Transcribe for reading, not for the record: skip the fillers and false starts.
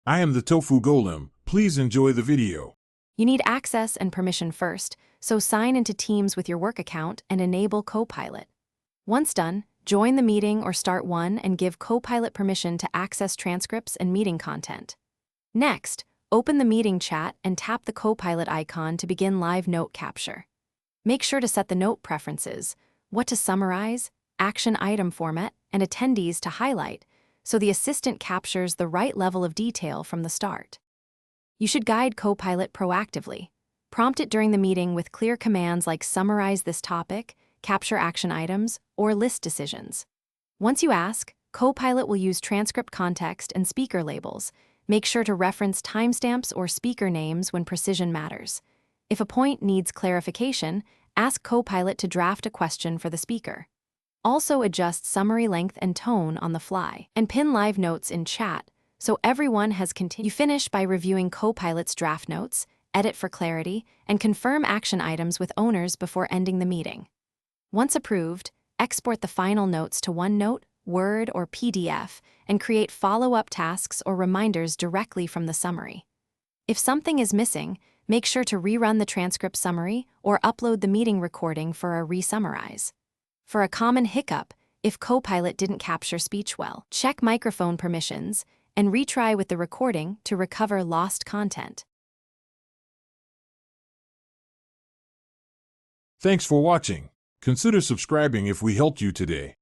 I am the tofu golem. Please enjoy the video. You need access and permission first, so sign into Teams with your work account and enable Copilot. Once done, join the meeting or start one and give Copilot permission to access transcripts and meeting content. Next, open the meeting chat and tap the Copilot icon to begin live note capture. Make sure to set the note preferences, what to summarize, action item format, and attendees to highlight, so the assistant captures the right level of detail from the start. You should guide Copilot proactively. Prompt it during the meeting with clear commands like summarize this topic, capture action items, or list decisions. Once you ask, Copilot will use transcript context and speaker labels. Make sure to reference timestamps or speaker names when precision matters. If a point needs clarification, ask Copilot to draft a question for the speaker. Also adjust summary length and tone on the fly, and pin live notes in chat so everyone has continued. You finish by reviewing Copilot's draft notes, edit for clarity, and confirm action items with owners before ending the meeting. Once approved, export the final notes to OneNote, Word, or PDF, and create follow-up tasks or reminders directly from the summary. If something is missing, make sure to rerun the transcript summary or upload the meeting recording for a re-summarize. For a common hiccup, if Copilot didn't capture speech well, check microphone permissions and retry with the recording to recover lost content. Thanks for watching. Consider subscribing if we helped you today.